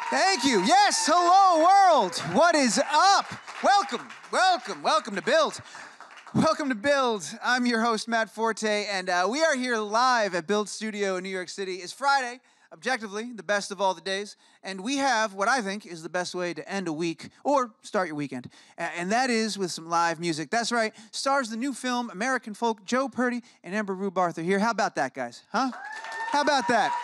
Thank you. Yes, hello world. What is up? Welcome, welcome, welcome to Build. Welcome to Build. I'm your host, Matt Forte, and we are here live at Build Studio in New York City. It's Friday, objectively, the best of all the days, and we have what I think is the best way to end a week or start your weekend, and that is with some live music. That's right, stars the new film American Folk. Joe Purdy and Amber Rubarth are here. How about that, guys? Huh? How about that?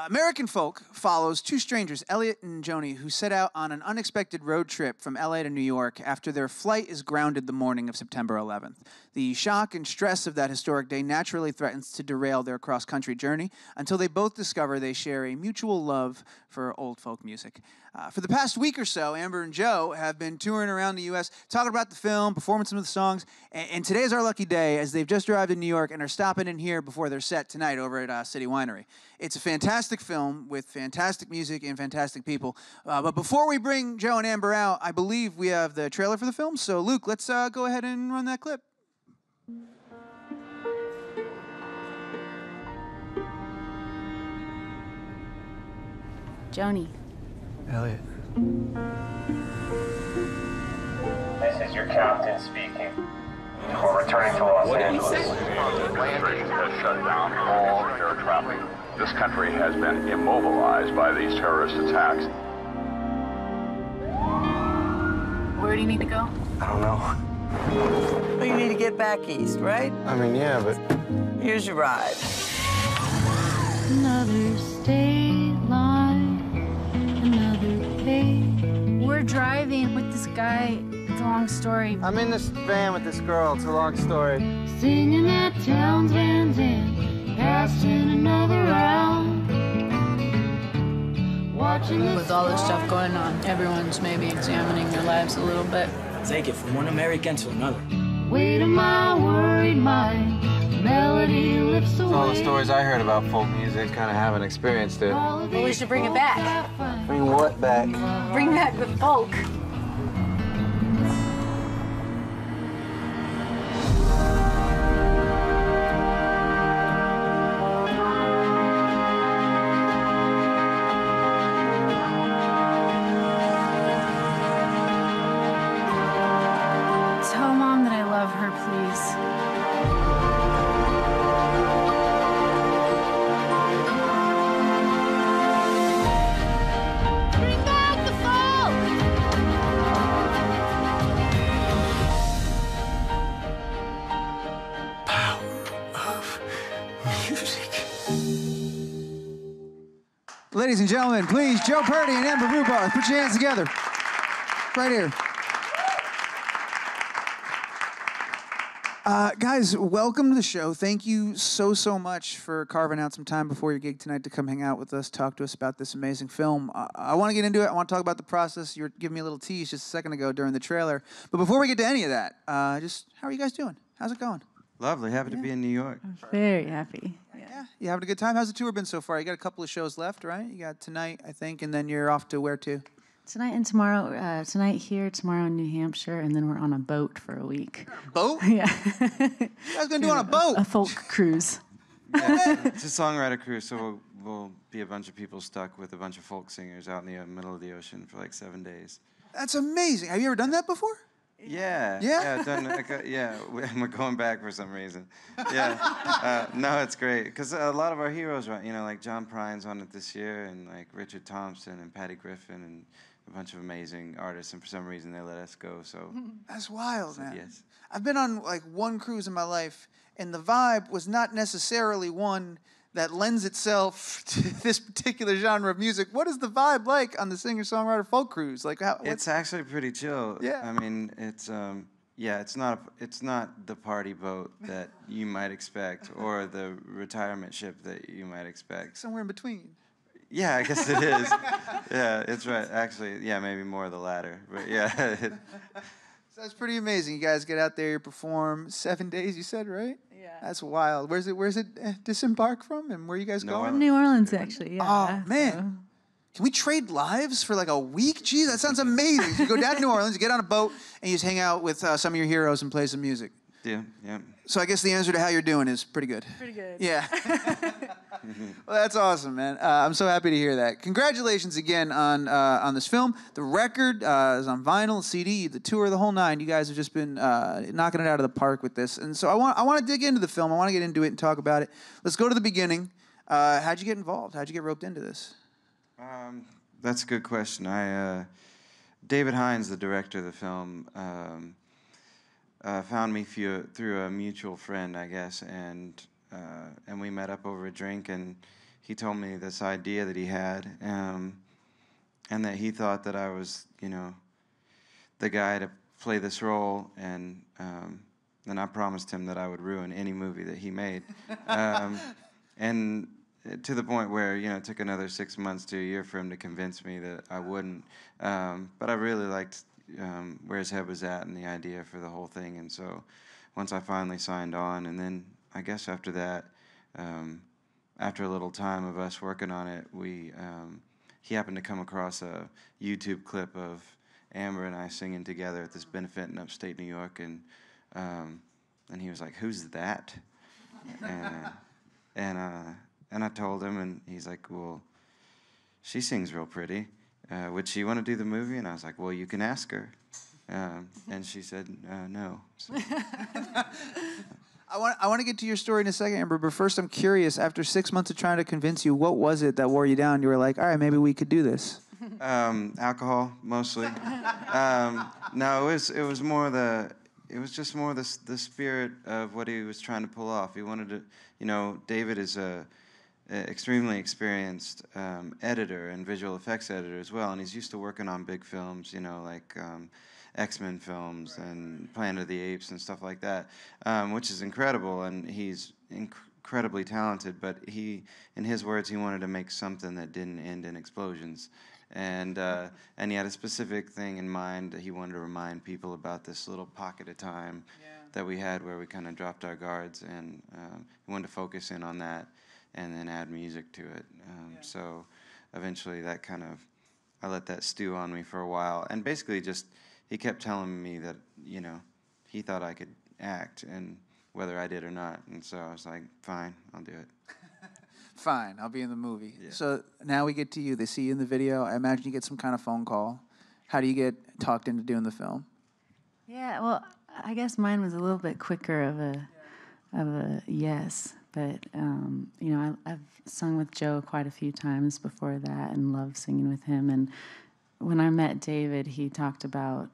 American Folk follows two strangers, Elliott and Joni, who set out on an unexpected road trip from LA to New York after their flight is grounded the morning of September 11th. The shock and stress of that historic day naturally threatens to derail their cross-country journey until they both discover they share a mutual love for old folk music. For the past week or so, Amber and Joe have been touring around the U.S., talking about the film, performing some of the songs, and today's our lucky day as they've just arrived in New York and are stopping in here before their set tonight over at City Winery. It's a fantastic film with fantastic music and fantastic people. But before we bring Joe and Amber out, I believe we have the trailer for the film. So, Luke, let's go ahead and run that clip. Joni. Elliott. This is your captain speaking. We're returning to Los Angeles. The administration has shut down all air traffic. This country has been immobilized by these terrorist attacks. Where do you need to go? I don't know. Well, you need to get back east, right? I mean, yeah, but... Here's your ride. Another state line, another page. We're driving with this guy. It's a long story. I'm in this van with this girl. It's a long story. Singing that town's Van Zandt, passing another round. Watching the With all this stuff going on, everyone's maybe examining their lives a little bit. Take it from one American to another. weight of my worried mind. Melody lifts away. All the stories I heard about folk music, kind of haven't experienced it. Well, we should bring it back. Bring what back? Bring back the folk. Tell Mom that I love her, please. Bring back the folk! Ladies and gentlemen, please, Joe Purdy and Amber Rubarth, put your hands together. Right here. Guys, welcome to the show. Thank you so much for carving out some time before your gig tonight to come hang out with us, talk to us about this amazing film. I want to get into it. I want to talk about the process. You were giving me a little tease just a second ago during the trailer. But before we get to any of that, just how are you guys doing? How's it going? Lovely. Happy to be in New York. Very happy. Yeah, you having a good time? How's the tour been so far? You got a couple of shows left, right? You got tonight, I think, and then you're off to where to? Tonight and tomorrow. Tonight here, tomorrow in New Hampshire, and then we're on a boat for a week. Boat? Yeah. What you guys gonna do on a boat? A folk cruise. Yeah, it's a songwriter cruise, so we'll be a bunch of people stuck with a bunch of folk singers out in the middle of the ocean for like 7 days. That's amazing. Have you ever done that before? Yeah. Yeah? I've done, we're going back for some reason. Yeah. No, it's great. Because a lot of our heroes, right, you know, like John Prine's on it this year, and like Richard Thompson and Patty Griffin and a bunch of amazing artists, and for some reason they let us go, so. That's wild, man. Yes. I've been on like one cruise in my life, and the vibe was not necessarily one that lends itself to this particular genre of music. What is the vibe like on the singer-songwriter folk cruise? Like, It's actually pretty chill. Yeah. I mean, it's it's not the party boat that you might expect, or the retirement ship that you might expect. Somewhere in between. Yeah, I guess it is. Yeah, it's right. Actually, yeah, maybe more of the latter. But yeah. So that's pretty amazing. You guys get out there, you perform 7 days, you said, right? Yeah. That's wild. Where's it disembark from, and where you guys going? From New Orleans, actually. Yeah. Oh, man. Can we trade lives for like a week? Jeez, that sounds amazing. So you go down to New Orleans, you get on a boat, and you just hang out with some of your heroes and play some music. Yeah, yeah. So I guess the answer to how you're doing is pretty good. Pretty good. Yeah. Well, that's awesome, man. I'm so happy to hear that. Congratulations again on this film. The record is on vinyl, CD, the tour, the whole nine. You guys have just been knocking it out of the park with this. And so I want to dig into the film. I want to get into it and talk about it. Let's go to the beginning. How'd you get involved? How'd you get roped into this? That's a good question. David Hines, the director of the film, found me through a mutual friend, I guess, and we met up over a drink, and he told me this idea that he had, and that he thought that I was, the guy to play this role, and I promised him that I would ruin any movie that he made, and to the point where, it took another 6 months to a year for him to convince me that I wouldn't, but I really liked where his head was at and the idea for the whole thing, and so once I finally signed on, and then I guess after that, after a little time of us working on it, he happened to come across a YouTube clip of Amber and I singing together at this benefit in upstate New York, and he was like, "Who's that?" And I told him, and he's like, "Well, she sings real pretty. Would she want to do the movie?" And I was like, "Well, you can ask her." And she said, "No." So. I want to get to your story in a second, Amber, but first I'm curious, after 6 months of trying to convince you, what was it that wore you down? You were like, all right, maybe we could do this. Alcohol, mostly. No, it was more just more the spirit of what he was trying to pull off. He wanted to, David is a extremely experienced editor and visual effects editor as well, and he's used to working on big films, like X-Men films and Planet of the Apes and stuff like that, which is incredible, and he's incredibly talented, but in his words, he wanted to make something that didn't end in explosions, and he had a specific thing in mind that he wanted to remind people about this little pocket of time that we had where we kind of dropped our guards, and he wanted to focus in on that and then add music to it. So eventually that I let that stew on me for a while, and basically he kept telling me that, he thought I could act, and whether I did or not. And so I was like, fine, I'll do it. Fine, I'll be in the movie. Yeah. So now we get to you. They see you in the video. I imagine you get some kind of phone call. How do you get talked into doing the film? Yeah, well, I guess mine was a little bit quicker of a yes. But, I've sung with Joe quite a few times before that and love singing with him. And when I met David, he talked about,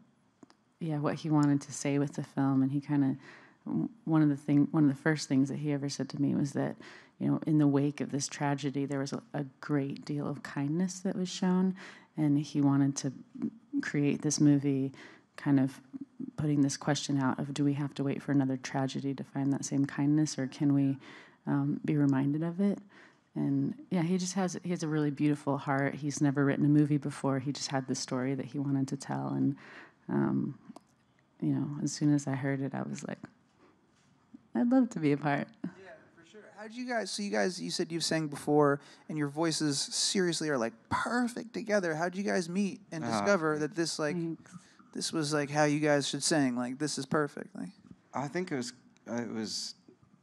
what he wanted to say with the film. And he one of the first things that he ever said to me was that, in the wake of this tragedy, there was a great deal of kindness that was shown. And he wanted to create this movie kind of putting this question out of, do we have to wait for another tragedy to find that same kindness, or can we be reminded of it? And he has a really beautiful heart. He's never written a movie before. He just had this story that he wanted to tell. And, as soon as I heard it, I was like, I'd love to be a part. Yeah, for sure. How'd you guys, you said you've sang before, and your voices seriously are like perfect together. How'd you guys meet and discover that this was like how you guys should sing? Like, this is perfect. Like, I think it was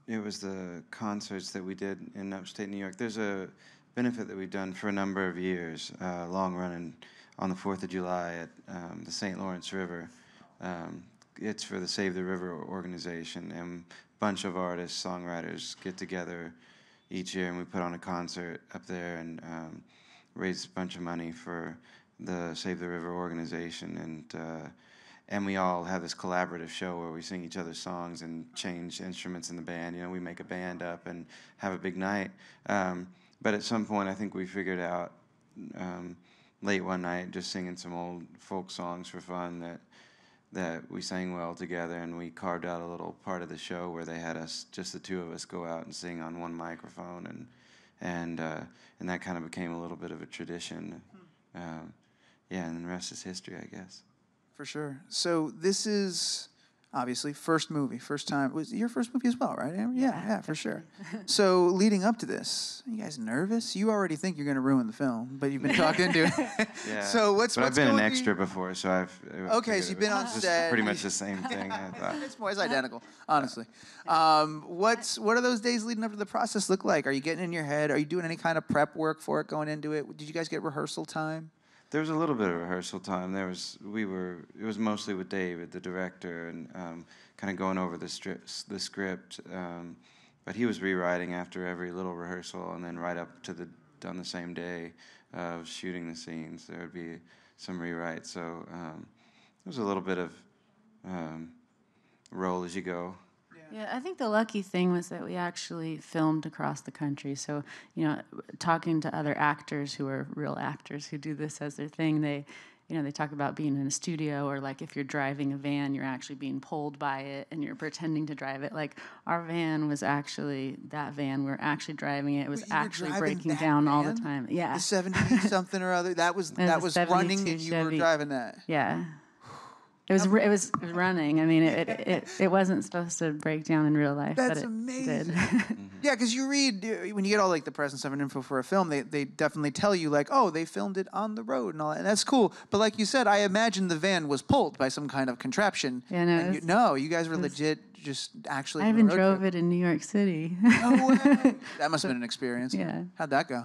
the concerts that we did in upstate New York. There's a benefit that we've done for a number of years, long running, on the 4th of July at the St. Lawrence River. It's for the Save the River organization, and a bunch of artists, songwriters get together each year, and we put on a concert up there and raise a bunch of money for the Save the River organization, and we all have this collaborative show where we sing each other's songs and change instruments in the band. We make a band up and have a big night. But at some point, I think we figured out late one night, just singing some old folk songs for fun, that we sang well together, and we carved out a little part of the show where they had us, just the two of us, go out and sing on one microphone, and that kind of became a little bit of a tradition. And the rest is history, I guess. For sure. So this is obviously. First movie, first time. Was it your first movie as well, right, Amber? Yeah, for sure. So leading up to this, you guys nervous? You already think you're going to ruin the film, but you've been talked into it. Yeah. So what's I've been an going extra before, so I've. Okay, so you've been on set. Pretty much the same thing. I thought. It's identical, honestly. What are those days leading up to the process look like? Are you getting in your head? Are you doing any kind of prep work for it going into it? Did you guys get rehearsal time? There was a little bit of rehearsal time. It was mostly with David, the director, and kind of going over the script. But he was rewriting after every little rehearsal, and then right up to on the same day of shooting the scenes, there would be some rewrites. So there was a little bit of roll as you go. Yeah, I think the lucky thing was that we actually filmed across the country. So, talking to other actors who are real actors who do this as their thing, they talk about being in a studio, or like if you're driving a van, you're actually being pulled by it and you're pretending to drive it. Like our van was actually that van. We're actually driving it. It was actually breaking down all the time. Yeah. The 70 something or other. That was running and you Chevy. were driving that. Yeah. It was running. I mean, it wasn't supposed to break down in real life, That's but it amazing. did. Yeah, because you read, when you get all like the press and stuff and info for a film, they definitely tell you like, oh, they filmed it on the road and all that, and that's cool. But like you said, I imagine the van was pulled by some kind of contraption. Yeah, no, you guys were legit just actually. I even drove it in New York City. No way. That must have been an experience. Yeah. How'd that go?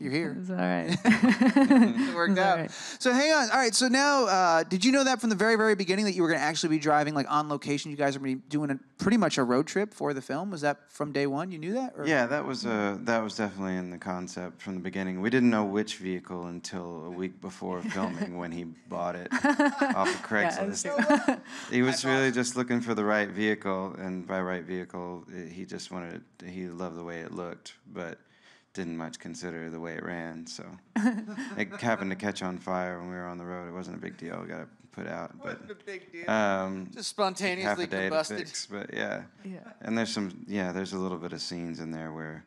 You're here. It was all right. It worked out. Right. So hang on. All right. So now, did you know that from the very, very beginning that you were going to actually be driving like on location? You guys are going to be doing pretty much a road trip for the film. Was that from day one? You knew that? Or? Yeah, that was definitely in the concept from the beginning. We didn't know which vehicle until a week before filming when he bought it off of Craigslist. He was really just looking for the right vehicle, and by right vehicle, he just he loved the way it looked, but didn't much consider the way it ran, so it happened to catch on fire when we were on the road. It wasn't a big deal. We got to put out, but wasn't a big deal. Just spontaneously half a day combusted. to fix, but yeah. And there's a little bit of scenes in there where,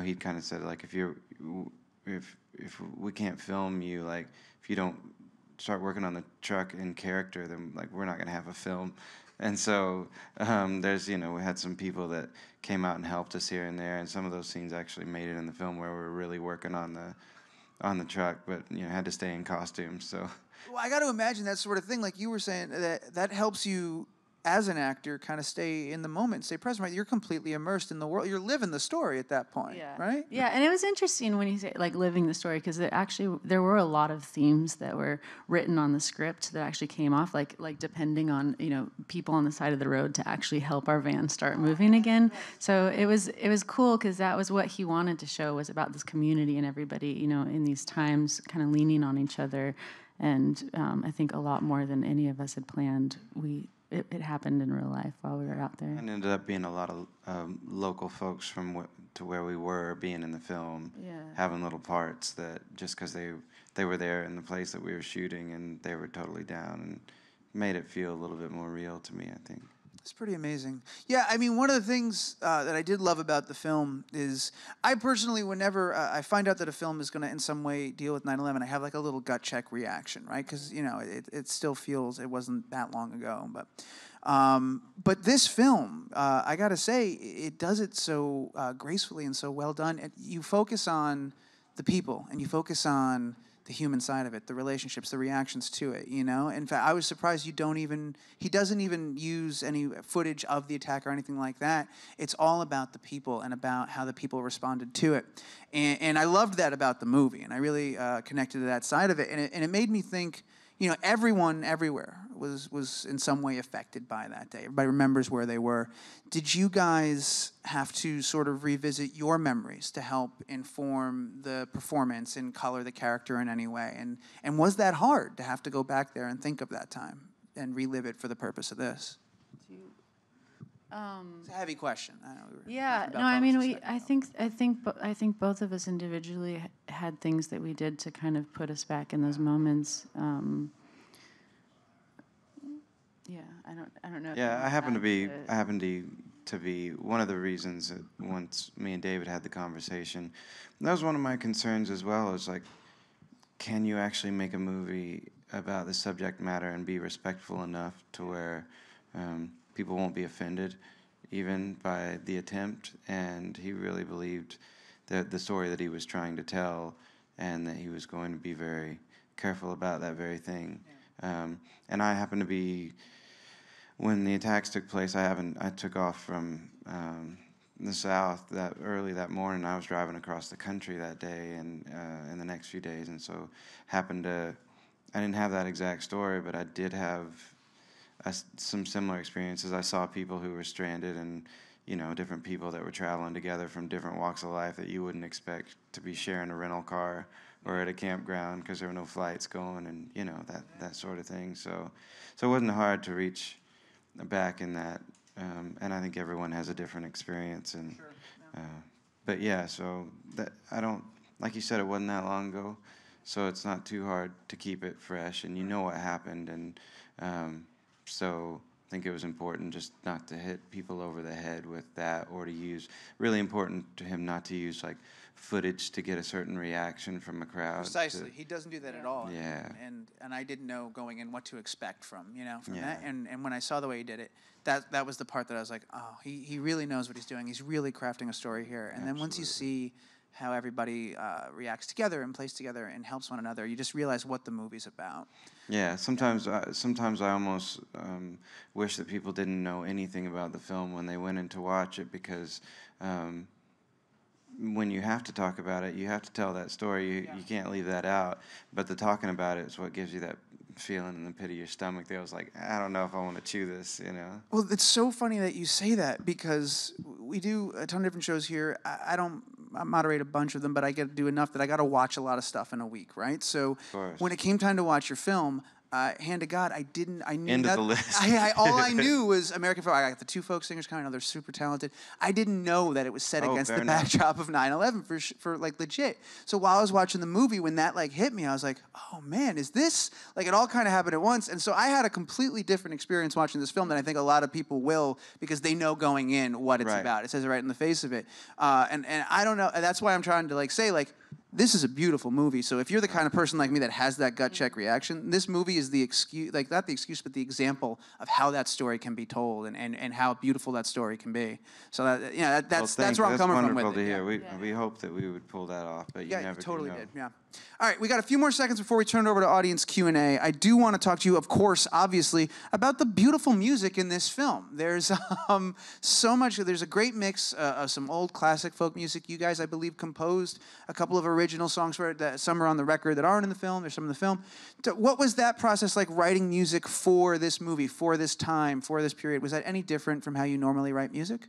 he'd kind of said like, if we can't film you, like if you don't start working on the truck in character, then like we're not gonna have a film. And so we had some people that came out and helped us here and there, and some of those scenes actually made it in the film where we were really working on the truck, but had to stay in costume. So, well, I got to imagine that sort of thing, like you were saying, that helps you as an actor kind of stay in the moment, stay present. Right, you're completely immersed in the world. You're living the story at that point, right? Yeah, and it was interesting when you say like living the story, because there were a lot of themes that were written on the script that actually came off, like depending on people on the side of the road to actually help our van start moving again. So it was cool because that was what he wanted to show, was about this community and everybody in these times kind of leaning on each other, and I think a lot more than any of us had planned. It happened in real life while we were out there. And ended up being a lot of local folks from to where we were being in the film, having little parts that just because they were there in the place that we were shooting and they were totally down, and made it feel a little bit more real to me, I think. It's pretty amazing. Yeah, I mean, one of the things that I did love about the film is I personally, whenever I find out that a film is going to in some way deal with 9/11, I have like a little gut check reaction, right? Because, it still feels it wasn't that long ago. But this film, I got to say, it does it so gracefully and so well done. You focus on the people, and you focus on the human side of it, the relationships, the reactions to it, In fact, I was surprised he doesn't even use any footage of the attack or anything like that. It's all about the people and about how the people responded to it. And I loved that about the movie, and I really connected to that side of it. And it made me think, everyone everywhere was in some way affected by that day. Everybody remembers where they were. Did you guys have to sort of revisit your memories to help inform the performance and color the character in any way? And was that hard to have to go back there and think of that time and relive it for the purpose of this? It's a heavy question. I know I think both of us individually had things that we did to kind of put us back in those moments. I don't know. Yeah, I happen to be one of the reasons that once me and David had the conversation, that was one of my concerns as well. Is like, can you actually make a movie about the subject matter and be respectful enough to where people won't be offended even by the attempt. And he really believed that the story that he was trying to tell, and that he was going to be very careful about that very thing. And I happened to be, when the attacks took place, I took off from the South that early that morning. I was driving across the country that day and in the next few days, and so I didn't have that exact story, but I did have some similar experiences. I saw people who were stranded, and different people that were traveling together from different walks of life that you wouldn't expect to be sharing a rental car or at a campground because there were no flights going, and that sort of thing. So it wasn't hard to reach back in that, and I think everyone has a different experience. And but yeah, so that like you said, it wasn't that long ago, so it's not too hard to keep it fresh, and what happened, and so I think it was important just not to hit people over the head with that, or to use, really important to him not to use like footage to get a certain reaction from a crowd. Precisely. He doesn't do that at all. Yeah. And I didn't know going in what to expect from that. And when I saw the way he did it, that was the part that I was like, oh, he really knows what he's doing. He's really crafting a story here. And then once you see how everybody reacts together and plays together and helps one another, you just realize what the movie's about. Yeah, sometimes I almost wish that people didn't know anything about the film when they went in to watch it, because when you have to talk about it, you have to tell that story. You can't leave that out. But the talking about it is what gives you that feeling in the pit of your stomach that was like, I don't know if I want to chew this, Well, it's so funny that you say that, because we do a ton of different shows here. I moderate a bunch of them, but I get to do enough that I got to watch a lot of stuff in a week, right? So when it came time to watch your film, hand to God, I knew End that. Of the list. All I knew was American folk. I got the two folk singers coming. I know they're super talented. I didn't know that it was set against the backdrop of 9/11 for like legit. So while I was watching the movie, when that like hit me, I was like, oh man, is this like, it all kind of happened at once? And so I had a completely different experience watching this film than I think a lot of people will, because they know going in what it's about. It says it right in the face of it. And I don't know. That's why I'm trying to like say like, this is a beautiful movie. So if you're the kind of person like me that has that gut check reaction, this movie is the excuse, like not the excuse, but the example of how that story can be told, and how beautiful that story can be. So that's where I'm coming from with it. Wonderful to hear. We hope that we would pull that off, but you never totally do know. did. Yeah. All right, we got a few more seconds before we turn it over to audience Q&A. I do want to talk to you, of course, obviously, about the beautiful music in this film. There's so much. There's a great mix of some old classic folk music. You guys, I believe, composed a couple of original songs for it. That some are on the record that aren't in the film. There's some in the film. What was that process like, writing music for this movie, for this time, for this period? Was that any different from how you normally write music?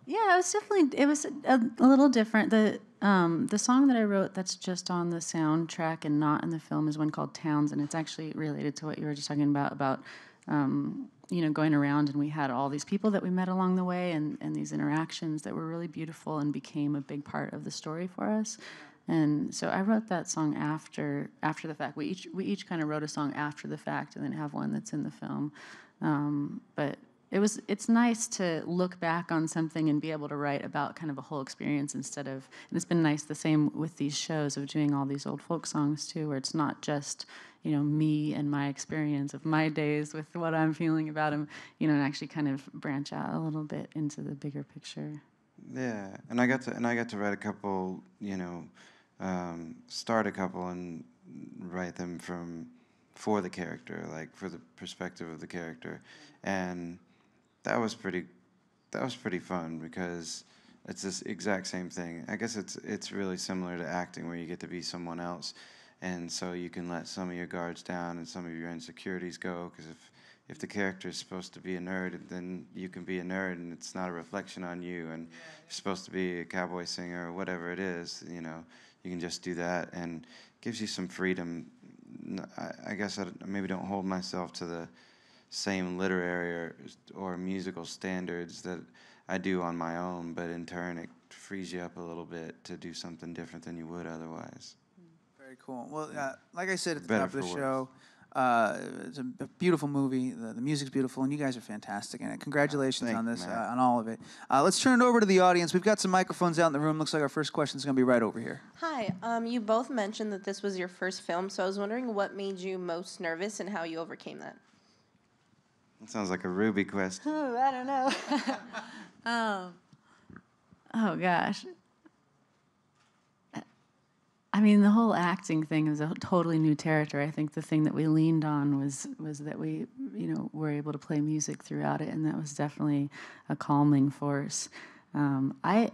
Yeah, it was definitely, it was a little different. The song that I wrote that's just on the soundtrack and not in the film is one called Towns, and it's actually related to what you were just talking about going around, and we had all these people that we met along the way, and these interactions that were really beautiful and became a big part of the story for us. And so I wrote that song after the fact. We each kind of wrote a song after the fact, and then have one that's in the film. But it's nice to look back on something and be able to write about kind of a whole experience instead of, and it's been nice the same with these shows of doing all these old folk songs too, where it's not just, me and my experience of my days with what I'm feeling about them, and actually kind of branch out a little bit into the bigger picture. Yeah, and I got to write a couple, start a couple and write them for the character, like for the perspective of the character, and that was pretty fun, because it's this exact same thing. I guess it's really similar to acting, where you get to be someone else, and so you can let some of your guards down and some of your insecurities go, because if the character is supposed to be a nerd, then you can be a nerd, and it's not a reflection on you, and you're supposed to be a cowboy singer or whatever it is, you can just do that, and it gives you some freedom. I guess I maybe don't hold myself to the same literary or musical standards that I do on my own, but in turn it frees you up a little bit to do something different than you would otherwise. Very cool. Well, like I said at the top of the show, It's a beautiful movie. The music's beautiful, and you guys are fantastic in it. Congratulations on this, on all of it. Let's turn it over to the audience. We've got some microphones out in the room. Looks like our first question is going to be right over here. Hi. You both mentioned that this was your first film, so I was wondering what made you most nervous and how you overcame that. That sounds like a Ruby question. Ooh, I don't know. Oh, gosh. I mean, the whole acting thing was a totally new territory. I think the thing that we leaned on was that we, were able to play music throughout it, and that was definitely a calming force. I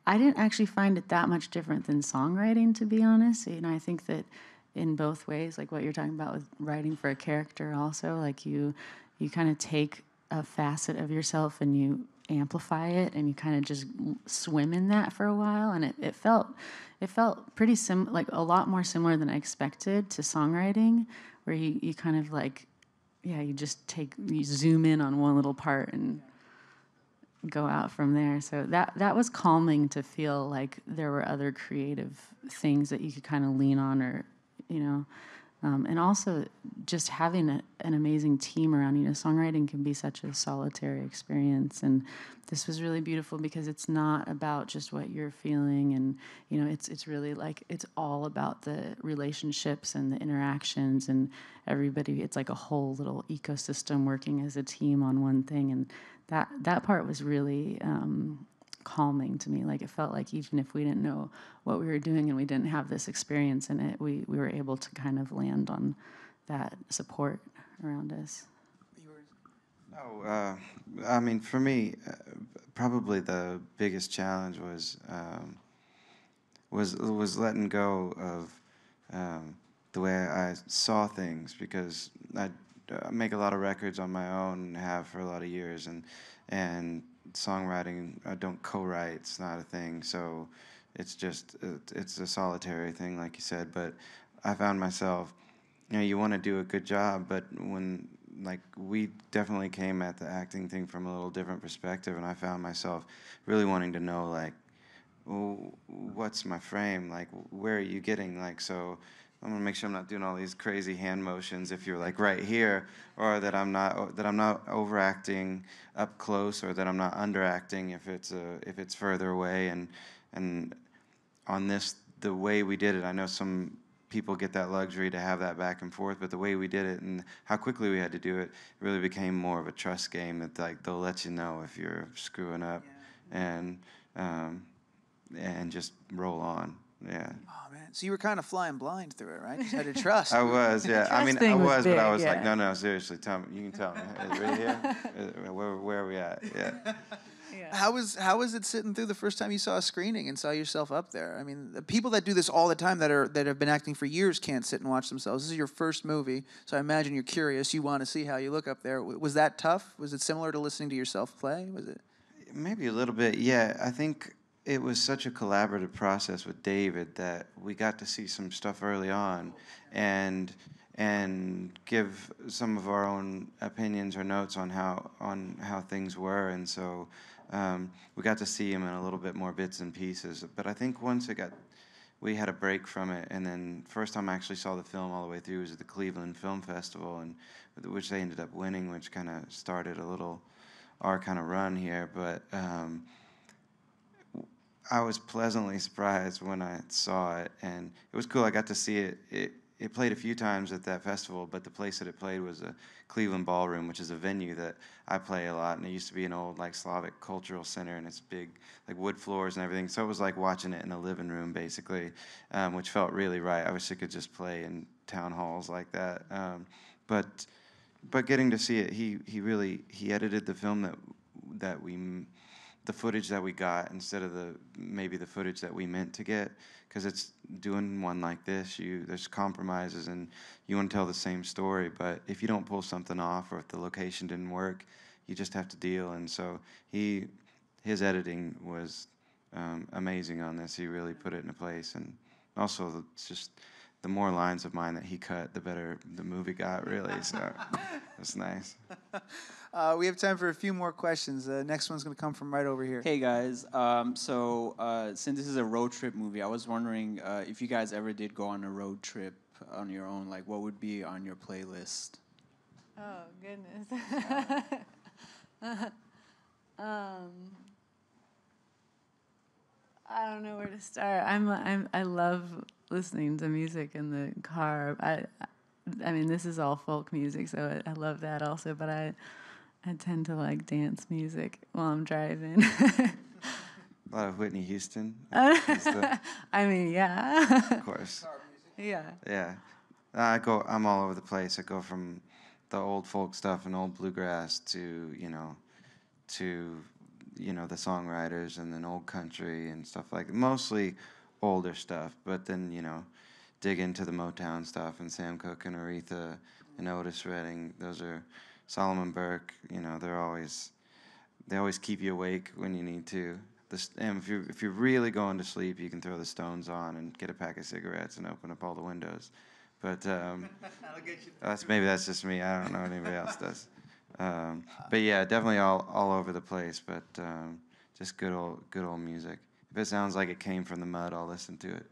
didn't actually find it that much different than songwriting, to be honest. I think that in both ways, like what you're talking about with writing for a character also, like you kind of take a facet of yourself and you amplify it, and you kind of just swim in that for a while, and it felt pretty like a lot more similar than I expected to songwriting, where you kind of like, you zoom in on one little part and go out from there. So that was calming to feel like there were other creative things that you could kind of lean on, or and also just having an amazing team around you. Songwriting can be such a solitary experience, and this was really beautiful because it's not about just what you're feeling, and it's really like it's all about the relationships and the interactions and everybody. It's like a whole little ecosystem working as a team on one thing, and that part was really calming to me. Like it felt like even if we didn't know what we were doing and we didn't have this experience in it, we were able to kind of land on that support around us. I mean, for me, probably the biggest challenge was letting go of the way I saw things, because I make a lot of records on my own and have for a lot of years, and songwriting, I don't co-write, it's not a thing, so it's just it's a solitary thing, like you said. But I found myself, you want to do a good job, but when, like, we definitely came at the acting thing from a little different perspective, and I found myself really wanting to know, like, what's my frame, like, where are you getting, like, so I'm gonna make sure I'm not doing all these crazy hand motions if you're like right here, or that I'm not overacting up close, or that I'm not underacting if it's further away. And on this, the way we did it, I know some people get that luxury to have that back and forth, but the way we did it and how quickly we had to do it really became more of a trust game, that like they'll let you know if you're screwing up, and just roll on. Yeah. Oh man, so you were kind of flying blind through it, right? You just had to trust. I was, yeah. I mean, I was, big, but I was yeah. like, no, seriously, tell me. You can tell me. Is it right here? Where are we at? Yeah. Yeah. How was it sitting through the first time you saw a screening and saw yourself up there? I mean, the people that do this all the time that have been acting for years can't sit and watch themselves. This is your first movie, so I imagine you're curious. You want to see how you look up there. Was that tough? Was it similar to listening to yourself play? Was it? Maybe a little bit. Yeah, I think it was such a collaborative process with David that we got to see some stuff early on, and give some of our own opinions or notes on how things were, and so we got to see him in a little bit more bits and pieces. But I think once we had a break from it, and then first time I actually saw the film all the way through was at the Cleveland Film Festival, and which they ended up winning, which kind of started a little our kind of run here. But I was pleasantly surprised when I saw it, and it was cool. I got to see it. It played a few times at that festival, but the place that it played was a Cleveland Ballroom, which is a venue that I play a lot, and it used to be an old like Slavic cultural center, and it's big, like wood floors and everything. So it was like watching it in a living room, basically, which felt really right. I wish I could just play in town halls like that. But getting to see it, he edited the film the footage that we got instead of maybe the footage that we meant to get, because it's doing one like this, there's compromises and you want to tell the same story, but if you don't pull something off, or if the location didn't work, you just have to deal. And so his editing was amazing on this. He really put it into place, and also it's just the more lines of mine that he cut, the better the movie got, really. So it's nice. We have time for a few more questions. The next one's going to come from right over here. Hey, guys. So since this is a road trip movie, I was wondering if you guys ever did go on a road trip on your own, like what would be on your playlist? Oh goodness. I don't know where to start. I love listening to music in the car. I mean, this is all folk music, so I love that also. But I tend to like dance music while I'm driving. A lot of Whitney Houston. I mean, yeah. Of course. Yeah. Yeah. I'm all over the place. I go from the old folk stuff and old bluegrass to the songwriters, and then old country and stuff like that. Mostly older stuff, but then, dig into the Motown stuff and Sam Cooke and Aretha and Otis Redding. Those are Solomon Burke. They always keep you awake when you need to. And if you're really going to sleep, you can throw the Stones on and get a pack of cigarettes and open up all the windows. But maybe that's just me. I don't know what anybody else does. But yeah, definitely all over the place. But just good old music. If it sounds like it came from the mud, I'll listen to it.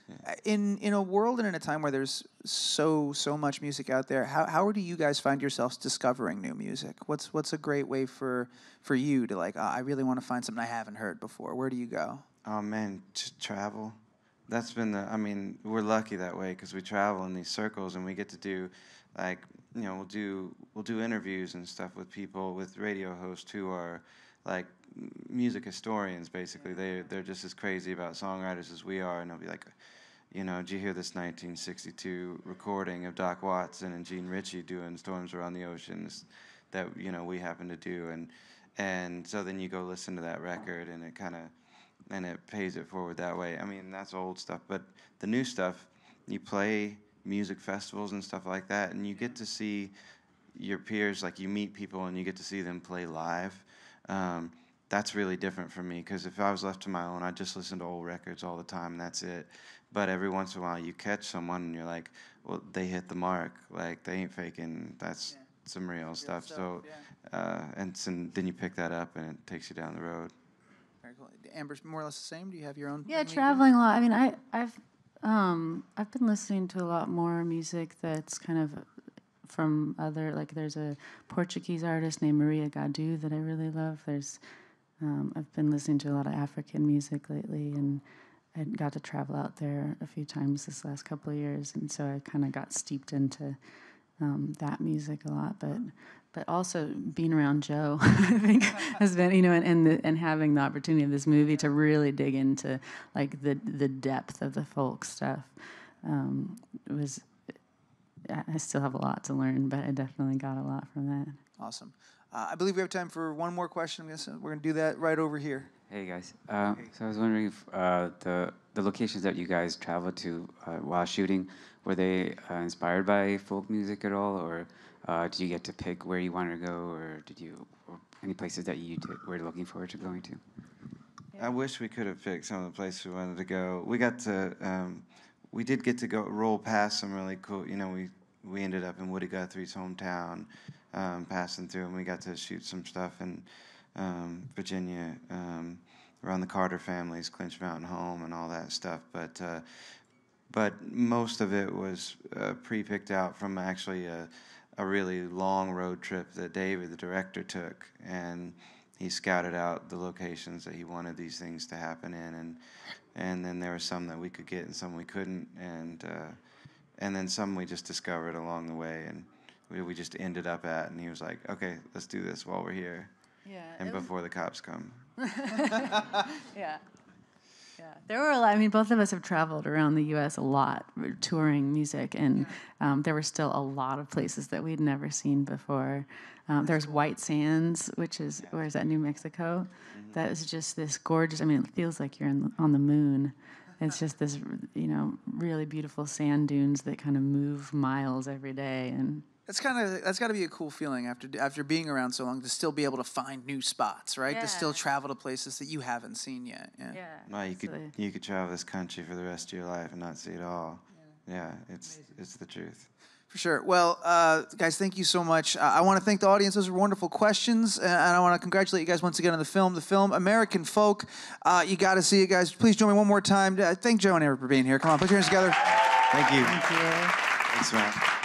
Yeah. In a world and in a time where there's so much music out there, how do you guys find yourselves discovering new music? What's a great way for you to I really want to find something I haven't heard before? Where do you go? Oh man, just travel. That's been we're lucky that way because we travel in these circles and we get to do we'll do interviews and stuff with people, with radio hosts who are like music historians basically. They're just as crazy about songwriters as we are, and they'll be like, did you hear this 1962 recording of Doc Watson and Gene Ritchie doing Storms Around the Oceans that we happen to do, and so then you go listen to that record and it pays it forward that way. I mean, that's old stuff, but the new stuff, you play music festivals and stuff like that, and you get to see your peers, like you meet people and you get to see them play live. That's really different for me, because if I was left to my own, I'd just listen to old records all the time, and that's it. But every once in a while, you catch someone, and you're like, well, they hit the mark. Like, they ain't faking. That's some real stuff. So, then you pick that up, and it takes you down the road. Very cool. Amber's more or less the same? Do you have your own? Yeah, traveling a lot. I mean, I've been listening to a lot more music that's kind of from other, there's a Portuguese artist named Maria Gadu that I really love. I've been listening to a lot of African music lately, and I got to travel out there a few times this last couple of years, and so I kind of got steeped into that music a lot. But also being around Joe, I think, has been, and having the opportunity of this movie to really dig into the depth of the folk stuff I still have a lot to learn, but I definitely got a lot from that. Awesome. I believe we have time for one more question. We're going to do that right over here. Hey, guys. So I was wondering if the locations that you guys traveled to while shooting, were they inspired by folk music at all, or did you get to pick where you wanted to go, or any places that you were looking forward to going to? Yeah. I wish we could have picked some of the places we wanted to go. We did get to go roll past some really cool, we ended up in Woody Guthrie's hometown, passing through, and we got to shoot some stuff in Virginia, around the Carter family's Clinch Mountain home and all that stuff. But most of it was pre-picked out from actually a really long road trip that David, the director, took, and he scouted out the locations that he wanted these things to happen in, and then there were some that we could get and some we couldn't, and then some we just discovered along the way, and we just ended up at, and he was like, okay, let's do this while we're here. Yeah. And before the cops come. Yeah. There were a lot. I mean, both of us have traveled around the U.S. a lot, touring music, and there were still a lot of places that we'd never seen before. There's White Sands, which is, where is that, New Mexico? Mm-hmm. That is just this gorgeous, I mean, it feels like you're on the moon. It's just this, really beautiful sand dunes that kind of move miles every day, and that's got to be a cool feeling after being around so long, to still be able to find new spots, right? Yeah. To still travel to places that you haven't seen yet. Yeah. No, you could travel this country for the rest of your life and not see it all. Yeah, it's the truth. For sure. Well, guys, thank you so much. I want to thank the audience. Those were wonderful questions, and I want to congratulate you guys once again on the film. The film, American Folk. You got to see it, guys. Please join me one more time. Thank Joe and Amber for being here. Come on, put your hands together. Thank you. Thank you. Thanks, Matt.